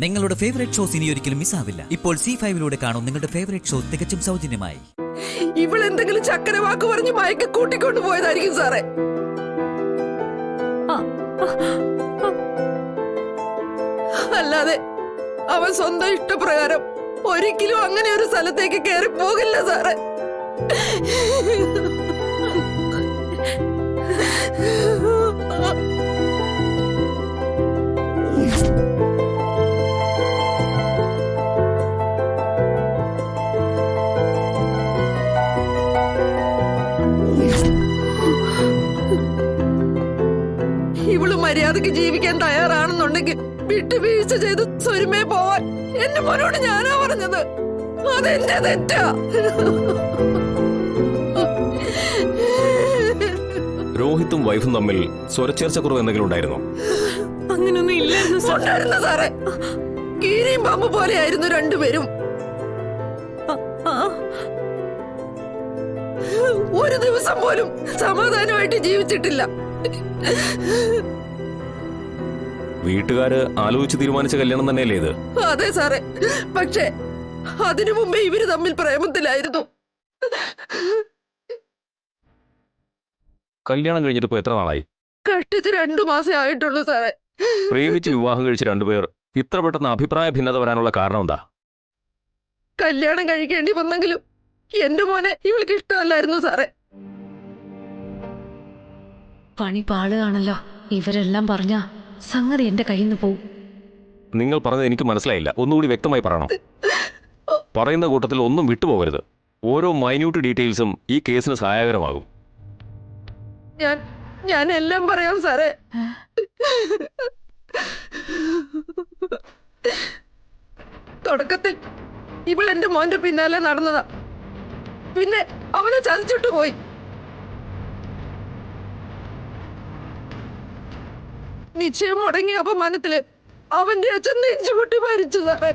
നിങ്ങളുടെ favourite shows ഇനി ഒരിക്കലും മിസ്സാവില്ല. ഇപ്പോൾ C5 കാണും നിങ്ങളുടെ ഫേവറേറ്റ് ഷോ തികച്ചും സൗജന്യമായി. ഇവളെന്തെങ്കിലും ചക്കര വാക്ക് പറഞ്ഞ് മയക്ക് കൂട്ടിക്കൊണ്ടു പോയതായിരിക്കും സാറേ. അല്ലാതെ അവൻ സ്വന്തം ഇഷ്ടപ്രകാരം ഒരിക്കലും അങ്ങനെ ഒരു സ്ഥലത്തേക്ക് കയറി പോകില്ല സാറേ. ഇവള് മര്യാദക്ക് ജീവിക്കാൻ തയ്യാറാണെന്നുണ്ടെങ്കിൽ വിട്ടുവീഴ്ച ചെയ്ത് സ്വരുമേ പോവാൻ എന്റെ മോനോട് ഞാനാ പറഞ്ഞത്. അതെന്റെ തെറ്റാ. രോഹിത്തും വൈഫും തമ്മിൽ സ്വരച്ചേർച്ച കുറവ് എന്തെങ്കിലും ഉണ്ടായിരുന്നോ? അങ്ങനൊന്നും ഇല്ലായിരുന്നു സാറേ. കീരിയും പാമ്പ് പോലെയായിരുന്നു രണ്ടുപേരും. ഒരു ദിവസം പോലും സമാധാനമായിട്ട് ജീവിച്ചിട്ടില്ല. വീട്ടുകാര് ആലോചിച്ച് തീരുമാനിച്ച കല്യാണം തന്നെയല്ലേ ഇത്? അതെ സാറേ, പക്ഷേ അതിനു മുമ്പേ ഇവര് തമ്മിൽ പ്രേമത്തിലായിരുന്നു. കല്യാണം കഴിഞ്ഞിട്ട് ഇപ്പൊ എത്ര നാളായി? കഷ്ടിച്ച് 2 മാസേ ആയിട്ടുള്ളൂ സാറേ. പ്രേമിച്ച് വിവാഹം കഴിച്ച രണ്ടുപേർ ഇത്ര പെട്ടെന്ന് അഭിപ്രായ ഭിന്നത വരാനുള്ള കാരണം എന്താ? കല്യാണം കഴിക്കേണ്ടി വന്നെങ്കിലും എന്റെ മോനെ ഇവൾക്ക് ഇഷ്ടമല്ലായിരുന്നു സാറേ. പണി പാളുകയാണല്ലോ. ഇവരെല്ലാം പറഞ്ഞ സംഗതി എന്റെ കയ്യിൽ നിന്ന് പോവും. നിങ്ങൾ പറഞ്ഞത് എനിക്ക് മനസ്സിലായില്ല, ഒന്നുകൂടി വ്യക്തമായി പറയണം. പറയുന്ന കൂട്ടത്തിൽ ഒന്നും വിട്ടുപോകരുത്. ഓരോ മൈന്യൂട്ട് ഡീറ്റെയിൽസും ഈ കേസിന് സഹായകരമാകും. ഞാൻ എല്ലാം പറയാം സാറേ. തുടക്കത്തിൽ ഇവൾ എന്റെ മോന്റെ പിന്നാലെ നടന്നതാ. പിന്നെ അവനെ ചതിച്ചിട്ട് പോയി. നിശ്ചയം മുടങ്ങിയ അപമാനത്തില് അവന്റെ അച്ഛൻ നെഞ്ചുപൊട്ടി മരിച്ചു സാറേ.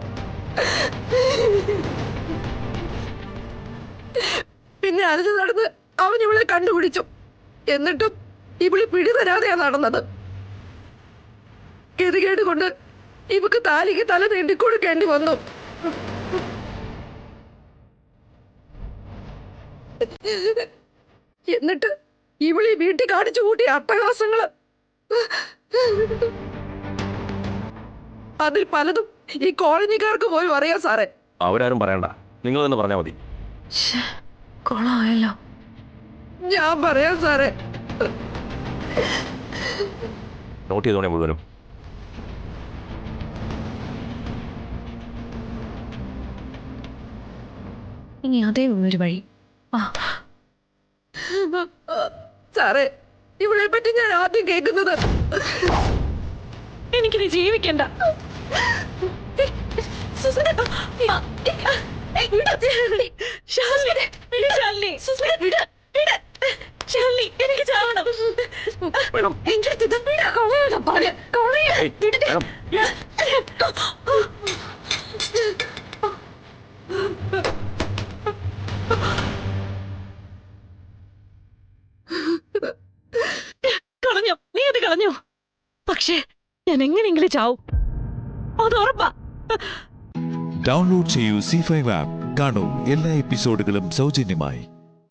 പിന്നെ അരഞ്ഞു നടന്ന് അവൻ ഇവളെ കണ്ടുപിടിച്ചു. എന്നിട്ടും ഇവള് പിടി തരാതെയാ നടന്നത്. ഗതികേട് കൊണ്ട് ഇവക്ക് താലിക്ക് തല നീണ്ടിക്കൊടുക്കേണ്ടി വന്നു. എന്നിട്ട് ഇവളീ വീട്ടിൽ കാണിച്ചു കൂട്ടിയ അട്ടഹാസങ്ങള്, അതിൽ പലതും ഈ കോളനിക്കാർക്ക് പോലും അറിയാം സാറേ. അവരാരും പറയണ്ട, നിങ്ങൾ തന്നെ പറഞ്ഞാൽ മതി. കൊളമായല്ലോ. ഞാൻ പറയാം സാറേ. നോട്ട് ചെയ്തോണേ മുഴുവനും. ഇനി അതേ ഒരു വഴി. സാറേ, ഇവളെ പറ്റി ഞാൻ ആദ്യം കേൾക്കുന്നത്. എനിക്കിനി ജീവിക്കണ്ട. എനിക്ക് ചാവണം. കളഞ്ഞോ, നീ അത് കളഞ്ഞോ. പക്ഷേ ഞാൻ എങ്ങനെയെങ്കിലും ചാവും, അത് ഉറപ്പാ. ഡൗൺലോഡ് ചെയ്യൂ C5 ആപ്പ്. കാണൂ എല്ലാ എപ്പിസോഡുകളും സൗജന്യമായി.